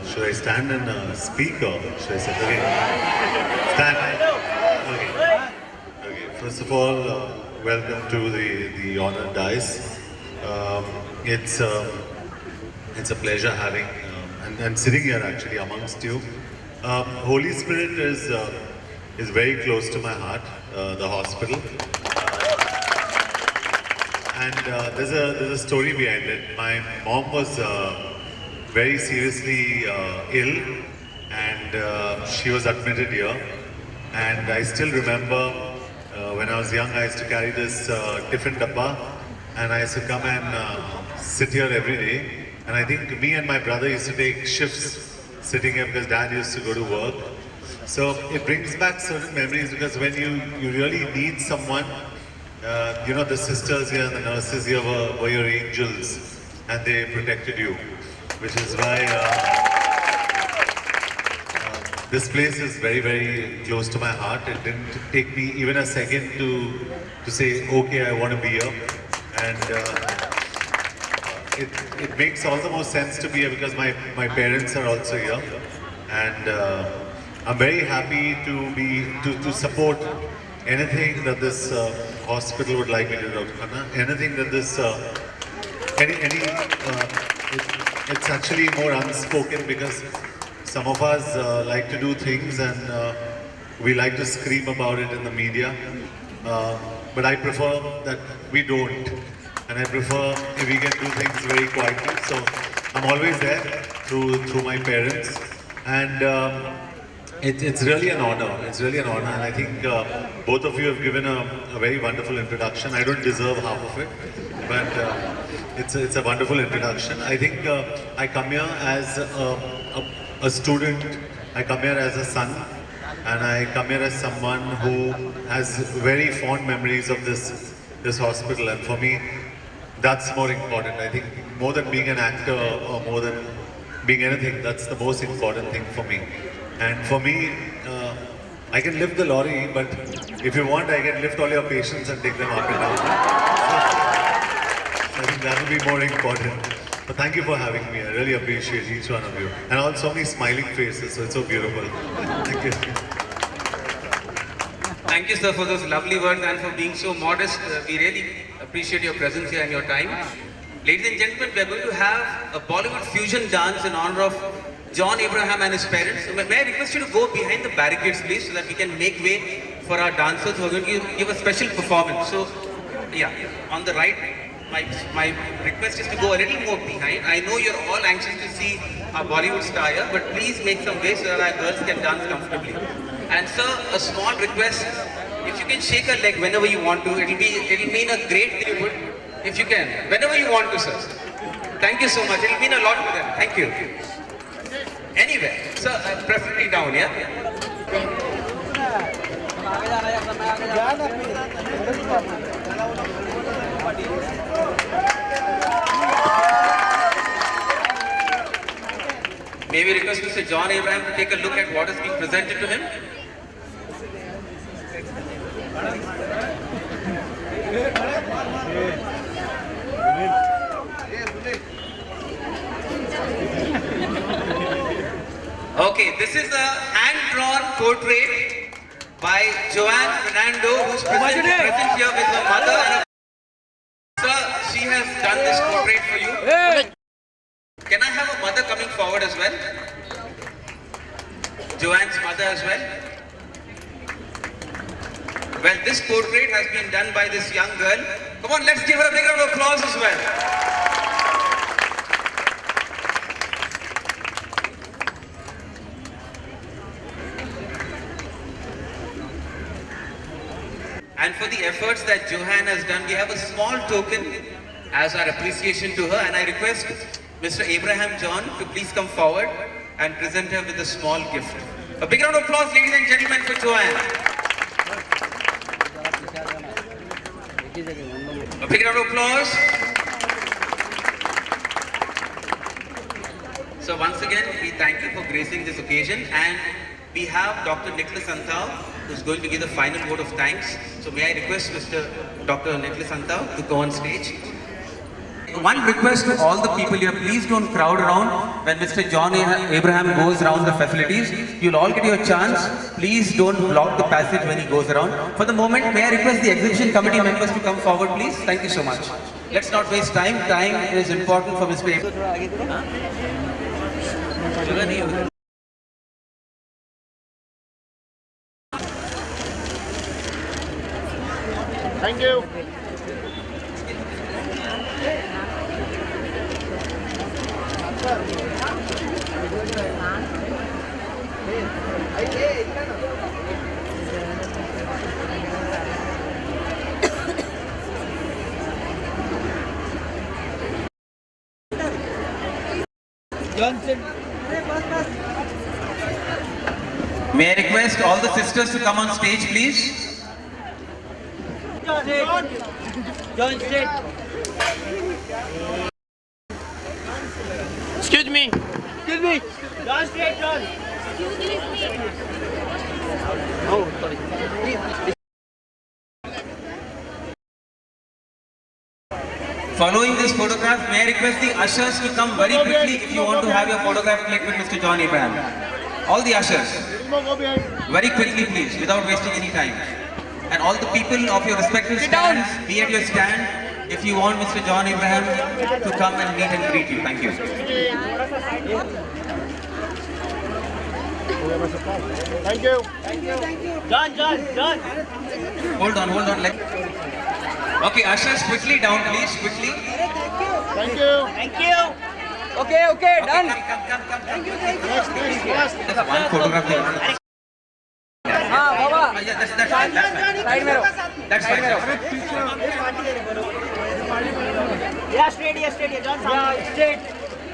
should I stand and speak or should I sit? Okay. Stand. Okay. Okay. First of all, welcome to the honored dais. Um, it's it's a pleasure having and sitting here actually amongst you. Holy Spirit is very close to my heart. The hospital. And there's a story behind it. My mom was very seriously ill, and she was admitted here. And I still remember when I was young, I used to carry this tiffin dabba, and I used to come and sit here every day. And I think me and my brother used to take shifts sitting here because Dad used to go to work. So it brings back certain memories because when you really need someone. You know, the sisters here and the nurses here were your angels, and they protected you, which is why this place is very, very close to my heart. It didn't take me even a second to say, okay, I want to be here. And it makes all the more sense to be here because my parents are also here. And I'm very happy to support anything that this hospital would like me to do, Dr. Khanna. Anything that this, it's actually more unspoken because some of us like to do things and we like to scream about it in the media. But I prefer that we don't. And I prefer if we can do things very quietly. So I'm always there through my parents. And it's really an honor. It's really an honor, and I think both of you have given a very wonderful introduction. I don't deserve half of it, but it's a wonderful introduction. I think I come here as a student. I come here as a son, and I come here as someone who has very fond memories of this hospital. And for me, that's more important. I think more than being an actor or more than being anything, that's the most important thing for me. And for me, I can lift the lorry, but if you want, I can lift all your patients and take them up and down. I think that will be more important. But thank you for having me. I really appreciate each one of you. And also so many smiling faces, so it's so beautiful. Thank you. Thank you, sir, for those lovely words and for being so modest. We really appreciate your presence here and your time. Ladies and gentlemen, we are going to have a Bollywood fusion dance in honor of John Abraham and his parents. So may I request you to go behind the barricades, please, so that we can make way for our dancers who are going to give a special performance. So, yeah, on the right, my request is to go a little more behind. I know you're all anxious to see our Bollywood star here, but please make some way so that our girls can dance comfortably. And sir, a small request, if you can shake a leg whenever you want to, it'll mean a great tribute. If you can, whenever you want to, sir. Thank you so much. It'll mean a lot to them. Thank you. Anyway, so preferably down, yeah? May we request Mr. John Abraham to take a look at what is being presented to him? Okay, this is a hand-drawn portrait by Joanne Fernando, who's present here with her mother. And sir, she has done this portrait for you. Can I have a mother coming forward as well? Joanne's mother as well. Well, this portrait has been done by this young girl. Come on, let's give her a big round of applause as well. And for the efforts that Joanne has done, we have a small token as our appreciation to her. And I request Mr. Abraham John to please come forward and present her with a small gift. A big round of applause, ladies and gentlemen, for Joanne. A big round of applause. So once again, we thank you for gracing this occasion, and we have Dr. Nicholas Antau, who's going to give the final vote of thanks. So may I request Mr. Dr. Nicholas Antau to go on stage. one request to all the people here, please don't crowd around when Mr. John Abraham goes around the facilities. You'll all get your chance. Please don't block the passage when he goes around. For the moment, may I request the exhibition committee members to come forward, please? Thank you so much. Let's not waste time. Time is important for Mr. Abraham. Thank you. May I request all the sisters to come on stage, please? John, sit. Excuse me. Excuse me. John, straight, John. Oh, sorry. Following this photograph, may I request the ushers to come very quickly if you want to have your photograph clicked with Mr. John Abraham. All the ushers, very quickly please, without wasting any time. And all the people of your respective stands, be at your stand if you want Mr. John Abraham to come and meet and greet you. Thank you. Thank you. John. Hold on. Okay, ushers, quickly down please, quickly. Thank you. Thank you. Okay, done. Come. Thank you. Next. There's one photograph there. Baba. Yeah, that's fine. Side mein raho. That's fine. Yeah, straight. John, yeah, straight.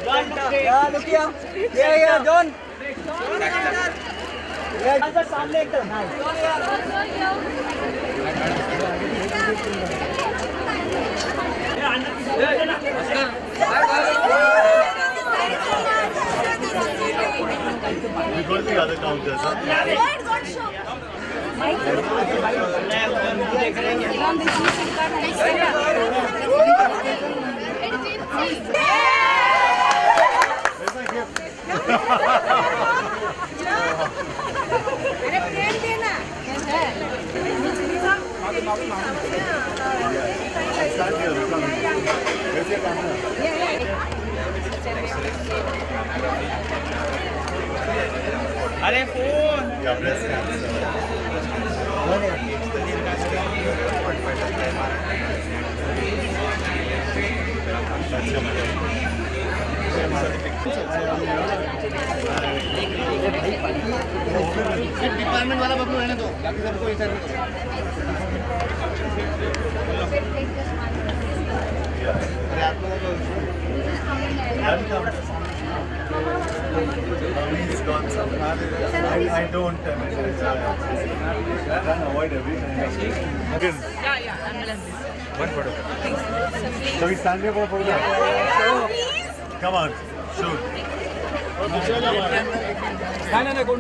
John, straight. Yeah, look here. Yeah, John. Yeah, sir, सामने एकदम. We go to the other counters, huh? अरे plate देना अरे phone. Yeah, breast cancer. Department वाला बबलू रहने दो, बाकी सबको इधर He's gone somewhere. I don't. I mean, I try and avoid everything. Again. Yeah, ambulance. One photo. So we stand here for a photo. Come on, shoot. नहीं कौन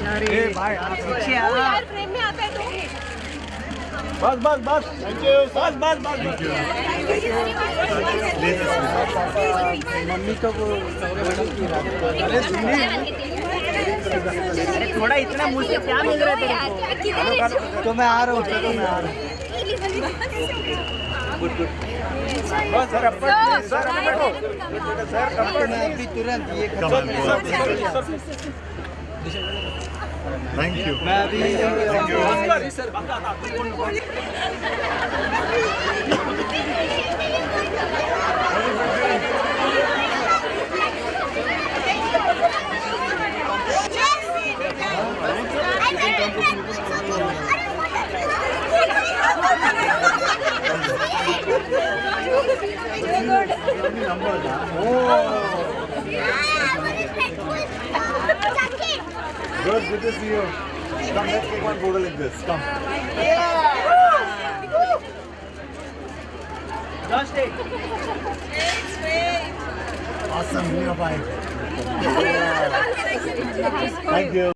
अरे भाई आप पीछे आ. यार फ्रेम में आता है तो बस. Thank you. बस. Thank you. मम्मी तो वो अरे सुनिए थोड़ा इतना मुझसे क्या मिल रहा है तेरे को. तो मैं आ रहा हूँ. बस सर अपन सर बैठो सर अपन अभी तुरंत ये Come on, go on. Thank you. मैं अभी Thank you. Good to see you. Come, let's take one photo like this. Come. Just take. Awesome. Give me a five. Thank you.